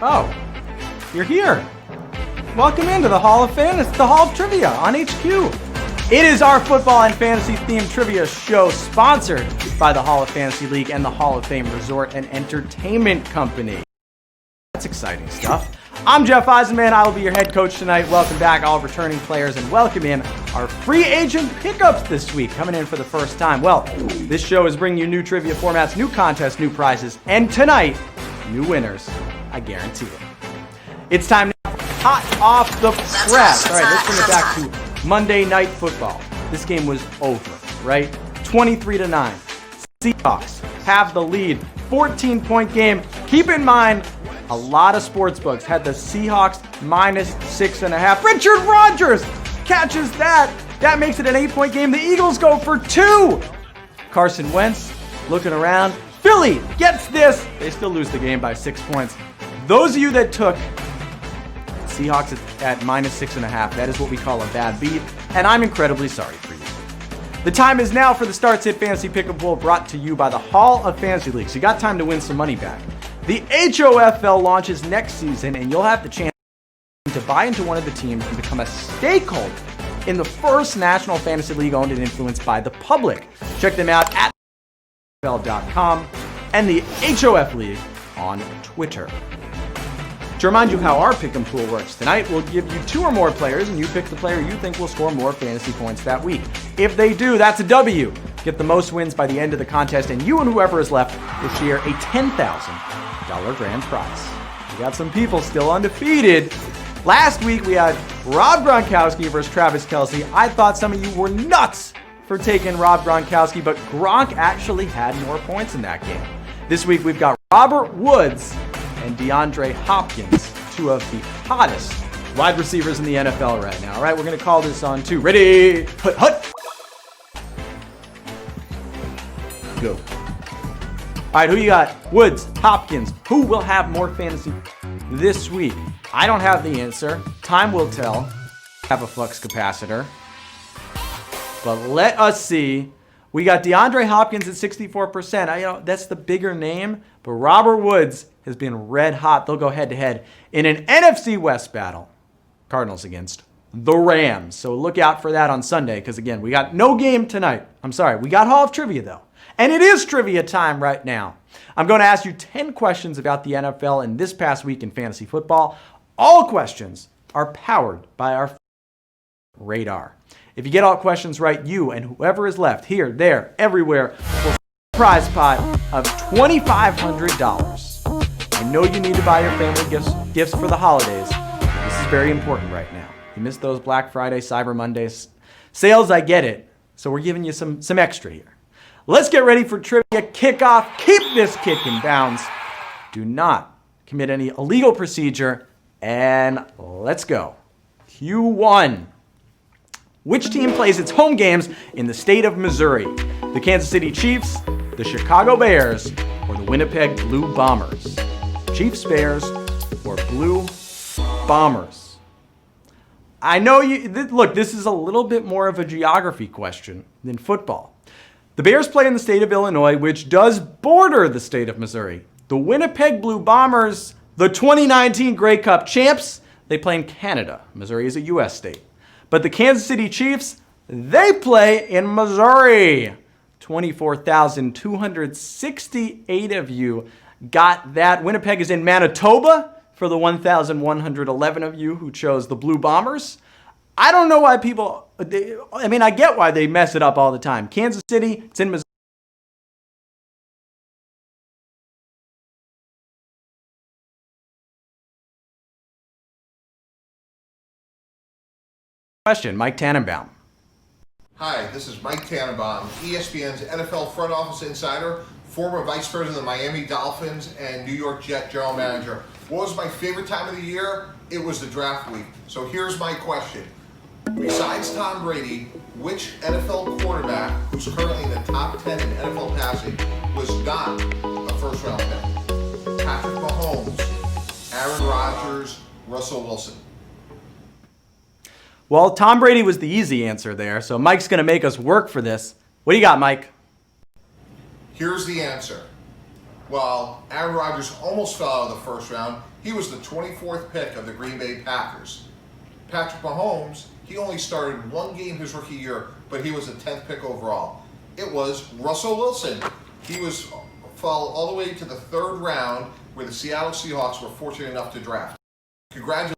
Oh, you're here. Welcome into the Hall of Fantasy, the Hall of Trivia on HQ. It is our football and fantasy themed trivia show sponsored by the Hall of Fantasy League and the Hall of Fame Resort and Entertainment Company. That's exciting stuff. I'm Jeff Eisenband. I will be your head coach tonight. Welcome back, all returning players, and welcome in our free agent pickups this week, coming in for the first time. Well, this show is bringing you new trivia formats, new contests, new prizes, and tonight, new winners. I guarantee it. It's time now for Hot Off the Press. All right, let's bring it back to Monday Night Football. This game was over, right? 23-9. Seahawks have the lead. 14-point game. Keep in mind, a lot of sportsbooks had the Seahawks minus 6.5. Richard Rodgers catches that. That makes it an 8-point game. The Eagles go for 2. Carson Wentz looking around. Philly gets this. They still lose the game by 6 points. Those of you that took Seahawks at minus 6.5, that is what we call a bad beat, and I'm incredibly sorry for you. The time is now for the Start Sit Fantasy Pick'em Pool, brought to you by the Hall of Fantasy League. So you got time to win some money back. The HOFL launches next season, and you'll have the chance to buy into one of the teams and become a stakeholder in the first National Fantasy League owned and influenced by the public. Check them out at HOFL.com and the HOF League on Twitter. To remind you how our Pick'em Pool works, tonight we'll give you 2 or more players, and you pick the player you think will score more fantasy points that week. If they do, that's a W. Get the most wins by the end of the contest, and you and whoever is left will share a $10,000 grand prize. We got some people still undefeated. Last week we had Rob Gronkowski versus Travis Kelce. I thought some of you were nuts for taking Rob Gronkowski, but Gronk actually had more points in that game. This week we've got Robert Woods and DeAndre Hopkins, 2 of the hottest wide receivers in the NFL right now. All right, we're going to call this on 2. Ready? Hut. Go. All right, who you got? Woods, Hopkins. Who will have more fantasy this week? I don't have the answer. Time will tell. I have a flux capacitor. But let us see. We got DeAndre Hopkins at 64%. That's the bigger name, but Robert Woods has been red hot. They'll go head-to-head in an NFC West battle. Cardinals against the Rams. So look out for that on Sunday, because, again, we got no game tonight. I'm sorry. We got Hall of Trivia, though. And it is trivia time right now. I'm going to ask you 10 questions about the NFL in this past week in fantasy football. All questions are powered by our radar. If you get all questions right, you and whoever is left here, there, everywhere will get a prize pot of $2,500. I know you need to buy your family gifts for the holidays. This is very important right now. You missed those Black Friday, Cyber Mondays sales, I get it. So we're giving you some extra here. Let's get ready for trivia kickoff. Keep this kick in bounds. Do not commit any illegal procedure. And let's go. Q1. Which team plays its home games in the state of Missouri? The Kansas City Chiefs, the Chicago Bears, or the Winnipeg Blue Bombers? Chiefs, Bears, or Blue Bombers? I know you, look, this is a little bit more of a geography question than football. The Bears play in the state of Illinois, which does border the state of Missouri. The Winnipeg Blue Bombers, the 2019 Grey Cup champs, they play in Canada. Missouri is a U.S. state. But the Kansas City Chiefs, they play in Missouri. 24,268 of you got that. Winnipeg is in Manitoba for the 1,111 of you who chose the Blue Bombers. I don't know why people, I get why they mess it up all the time. Kansas City, it's in Missouri. Question, Mike Tannenbaum. Hi, this is Mike Tannenbaum, ESPN's NFL front office insider, former vice president of the Miami Dolphins and New York Jet general manager. What was my favorite time of the year? It was the draft week. So here's my question. Besides Tom Brady, which NFL quarterback who's currently in the top 10 in NFL passing was not a first round pick? Patrick Mahomes, Aaron Rodgers, Russell Wilson. Well, Tom Brady was the easy answer there, so Mike's going to make us work for this. What do you got, Mike? Here's the answer. While Aaron Rodgers almost fell out of the first round, he was the 24th pick of the Green Bay Packers. Patrick Mahomes, he only started one game his rookie year, but he was the 10th pick overall. It was Russell Wilson. He fell all the way to the third round, where the Seattle Seahawks were fortunate enough to draft. Congratulations.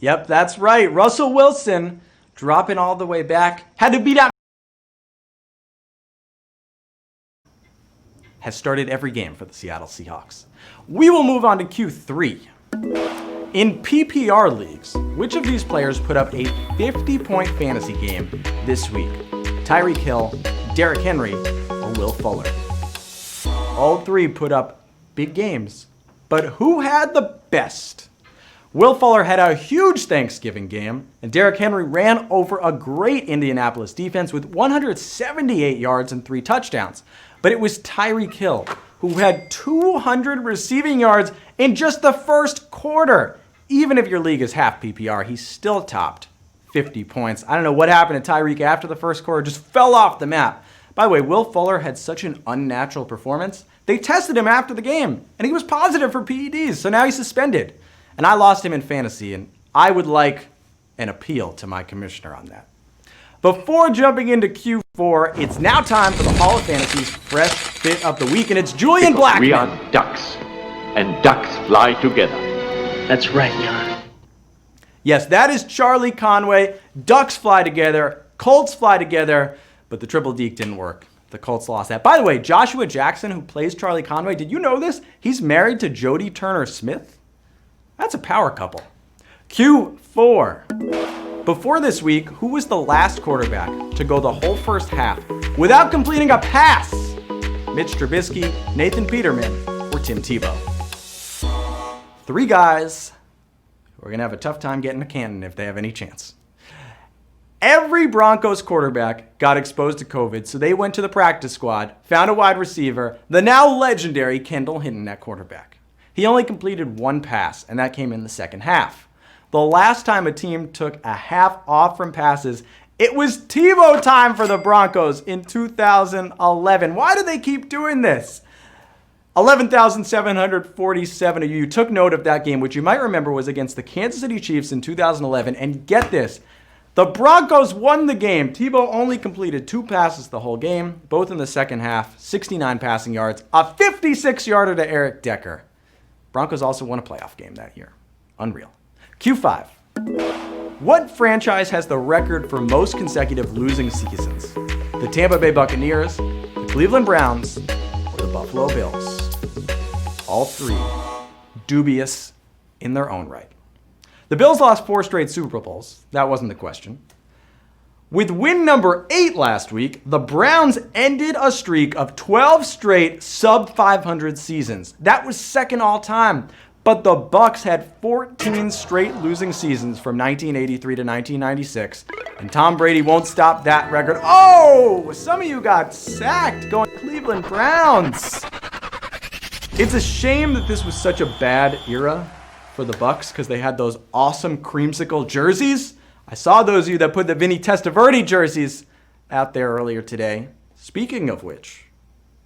Yep, that's right. Russell Wilson dropping all the way back. Had to beat out. Has started every game for the Seattle Seahawks. We will move on to Q3. In PPR leagues, which of these players put up a 50-point fantasy game this week? Tyreek Hill, Derrick Henry, or Will Fuller? All three put up big games, but who had the best? Will Fuller had a huge Thanksgiving game, and Derrick Henry ran over a great Indianapolis defense with 178 yards and 3 touchdowns. But it was Tyreek Hill who had 200 receiving yards in just the first quarter. Even if your league is half PPR, he still topped 50 points. I don't know what happened to Tyreek after the first quarter, just fell off the map. By the way, Will Fuller had such an unnatural performance. They tested him after the game, and he was positive for PEDs, so now he's suspended. And I lost him in fantasy, and I would like an appeal to my commissioner on that. Before jumping into Q4, it's now time for the Hall of Fantasy's Fresh Fit of the Week, and it's Julian Blackman. We are ducks, and ducks fly together. That's right, Jan. Yes, that is Charlie Conway. Ducks fly together, Colts fly together, but the triple deke didn't work. The Colts lost that. By the way, Joshua Jackson, who plays Charlie Conway, did you know this? He's married to Jodie Turner-Smith. That's a power couple. Q4. Before this week, who was the last quarterback to go the whole first half without completing a pass? Mitch Trubisky, Nathan Peterman, or Tim Tebow? 3 guys who are going to have a tough time getting to Canton if they have any chance. Every Broncos quarterback got exposed to COVID, so they went to the practice squad, found a wide receiver, the now legendary Kendall Hinton at quarterback. He only completed 1 pass, and that came in the second half. The last time a team took a half off from passes, it was Tebow time for the Broncos in 2011. Why do they keep doing this? 11,747 of you took note of that game, which you might remember was against the Kansas City Chiefs in 2011. And get this, the Broncos won the game. Tebow only completed 2 passes the whole game, both in the second half, 69 passing yards, a 56-yarder to Eric Decker. Broncos also won a playoff game that year. Unreal. Q5. What franchise has the record for most consecutive losing seasons? The Tampa Bay Buccaneers, the Cleveland Browns, or the Buffalo Bills? All 3 dubious in their own right. The Bills lost 4 straight Super Bowls. That wasn't the question. With win number 8 last week, the Browns ended a streak of 12 straight sub-500 seasons. That was second all time. But the Bucs had 14 straight losing seasons from 1983 to 1996. And Tom Brady won't stop that record. Oh, some of you got sacked going Cleveland Browns. It's a shame that this was such a bad era for the Bucs because they had those awesome creamsicle jerseys. I saw those of you that put the Vinny Testaverde jerseys out there earlier today. Speaking of which,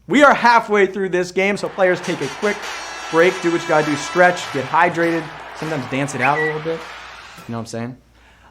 we are halfway through this game, so players take a quick break, do what you gotta do, stretch, get hydrated, sometimes dance it out a little bit. You know what I'm saying?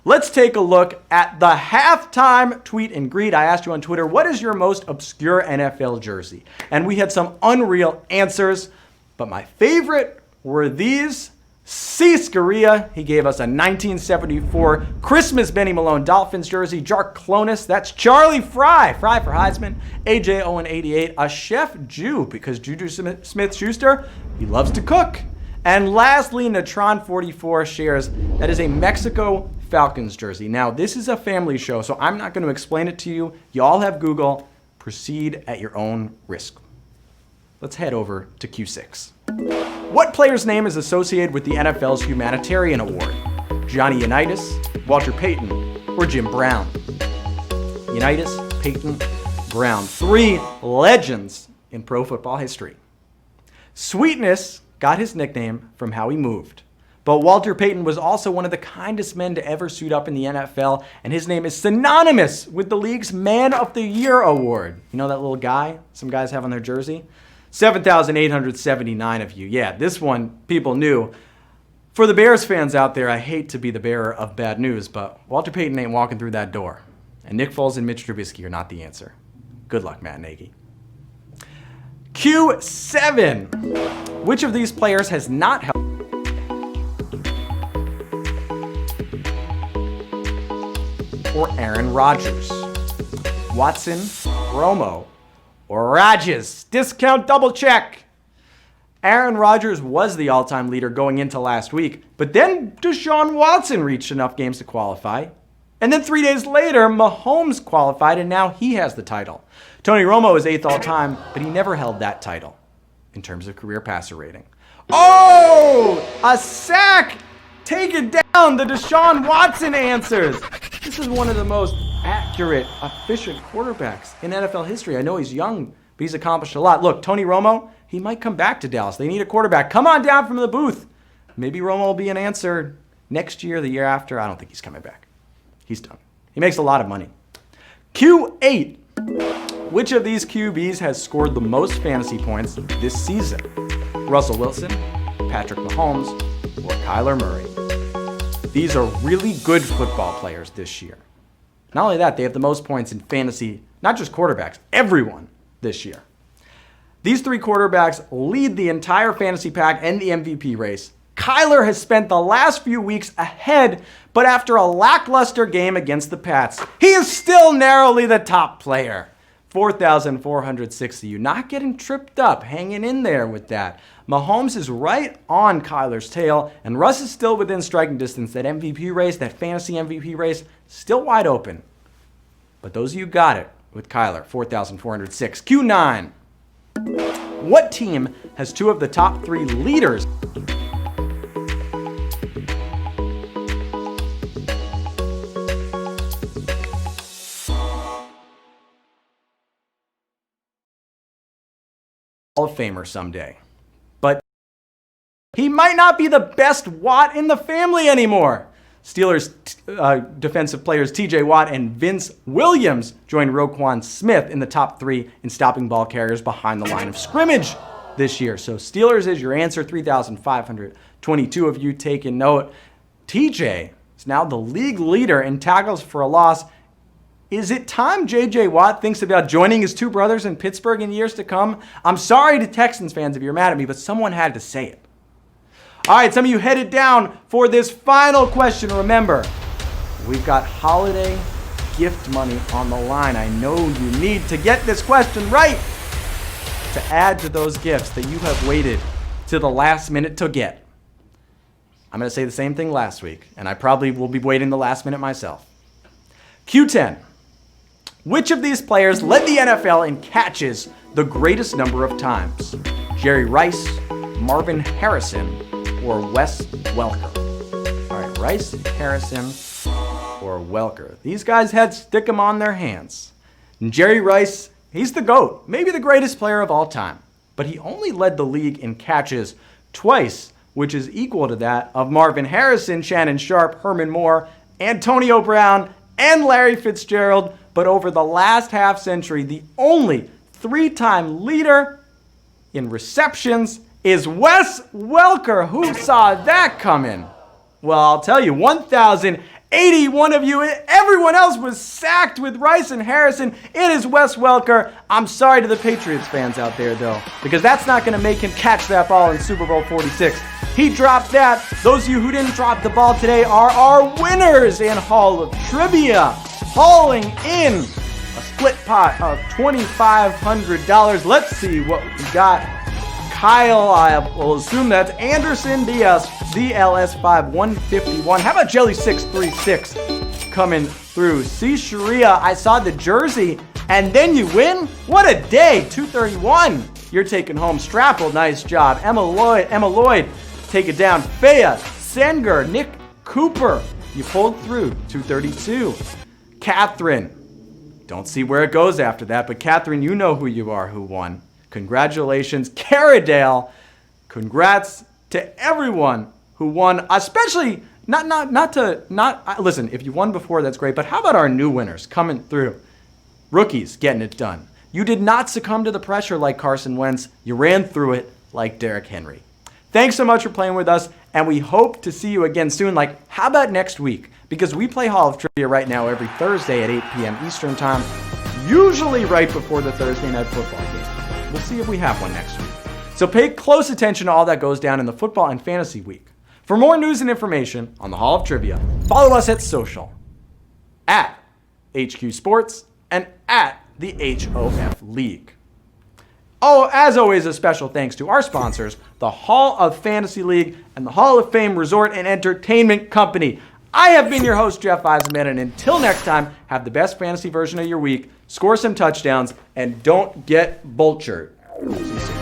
Let's take a look at the halftime tweet and greet. I asked you on Twitter, what is your most obscure NFL jersey? And we had some unreal answers, but my favorite were these. C. Scaria, he gave us a 1974 Christmas Benny Malone Dolphins jersey. Jark Clonus, that's Charlie Fry for Heisman. AJ Owen 88, a Chef Jew, because Juju Smith-Schuster, he loves to cook. And lastly, Natron 44 shares, that is a Mexico Falcons jersey. Now, this is a family show, so I'm not going to explain it to you. You all have Google. Proceed at your own risk. Let's head over to Q6. What player's name is associated with the NFL's Humanitarian Award? Johnny Unitas, Walter Payton, or Jim Brown? Unitas, Payton, Brown. 3 legends in pro football history. Sweetness got his nickname from how he moved. But Walter Payton was also one of the kindest men to ever suit up in the NFL, and his name is synonymous with the league's Man of the Year award. You know that little guy some guys have on their jersey? 7,879 of you. Yeah, this one people knew. For the Bears fans out there, I hate to be the bearer of bad news, but Walter Payton ain't walking through that door. And Nick Foles and Mitch Trubisky are not the answer. Good luck, Matt Nagy. Q7. Which of these players has not held or Aaron Rodgers? Watson, Romo, or Rodgers? Discount double check. Aaron Rodgers was the all-time leader going into last week, but then Deshaun Watson reached enough games to qualify. And then 3 days later, Mahomes qualified, and now he has the title. Tony Romo is 8th all-time, but he never held that title in terms of career passer rating. Oh, a sack! Take it down, the Deshaun Watson answers. This is one of the most accurate, efficient quarterbacks in NFL history. I know he's young, but he's accomplished a lot. Look, Tony Romo, he might come back to Dallas. They need a quarterback. Come on down from the booth. Maybe Romo will be an answer next year, the year after. I don't think he's coming back. He's done. He makes a lot of money. Q8. Which of these QBs has scored the most fantasy points this season? Russell Wilson, Patrick Mahomes, or Kyler Murray? These are really good football players this year. Not only that, they have the most points in fantasy, not just quarterbacks, everyone this year. These three quarterbacks lead the entire fantasy pack and the MVP race. Kyler has spent the last few weeks ahead, but after a lackluster game against the Pats, he is still narrowly the top player. 4,460. You're not getting tripped up, hanging in there with that. Mahomes is right on Kyler's tail, and Russ is still within striking distance. That MVP race, that fantasy MVP race, still wide open. But those of you got it with Kyler, 4,406. Q9. What team has two of the top three leaders? Hall of Famer someday. But he might not be the best Watt in the family anymore. Steelers defensive players TJ Watt and Vince Williams joined Roquan Smith in the top three in stopping ball carriers behind the line of scrimmage this year. So Steelers is your answer. 3,522 of you taking note. TJ is now the league leader in tackles for a loss. Is it time J.J. Watt thinks about joining his two brothers in Pittsburgh in years to come? I'm sorry to Texans fans if you're mad at me, but someone had to say it. All right, some of you headed down for this final question. Remember, we've got holiday gift money on the line. I know you need to get this question right to add to those gifts that you have waited to the last minute to get. I'm going to say the same thing last week, and I probably will be waiting the last minute myself. Q10. Which of these players led the NFL in catches the greatest number of times? Jerry Rice, Marvin Harrison, or Wes Welker? All right, Rice, Harrison, or Welker. These guys had stick 'em on their hands. And Jerry Rice, he's the GOAT, maybe the greatest player of all time. But he only led the league in catches twice, which is equal to that of Marvin Harrison, Shannon Sharp, Herman Moore, Antonio Brown, and Larry Fitzgerald. But over the last half century, the only three-time leader in receptions is Wes Welker. Who saw that coming? Well, I'll tell you, 1,081 of you, everyone else was sacked with Rice and Harrison. It is Wes Welker. I'm sorry to the Patriots fans out there, though, because that's not going to make him catch that ball in Super Bowl 46. He dropped that. Those of you who didn't drop the ball today are our winners in Hall of Trivia, hauling in a split pot of $2,500. Let's see what we got. Kyle, I will assume that's Anderson Diaz, DLS5 151. How about Jelly 636 coming through? C. Sharia, I saw the jersey, and then you win? What a day, 231. You're taking home Strapple, nice job. Emma Lloyd, take it down. Faya, Senger, Nick Cooper, you pulled through, 232. Catherine, don't see where it goes after that, but Catherine, you know who you are, who won. Congratulations. Caradale, congrats to everyone who won, especially listen, if you won before, that's great, but how about our new winners coming through? Rookies getting it done. You did not succumb to the pressure like Carson Wentz. You ran through it like Derrick Henry. Thanks so much for playing with us, and we hope to see you again soon. Like, how about next week? Because we play Hall of Trivia right now every Thursday at 8 p.m. Eastern Time, usually right before the Thursday Night Football game. We'll see if we have one next week. So pay close attention to all that goes down in the Football and Fantasy Week. For more news and information on the Hall of Trivia, follow us at social, at HQ Sports and at the HOF League. Oh, as always, a special thanks to our sponsors, the Hall of Fantasy League and the Hall of Fame Resort and Entertainment Company. I have been your host, Jeff Eisenband, and until next time, have the best fantasy version of your week, score some touchdowns, and don't get vultured. See you soon.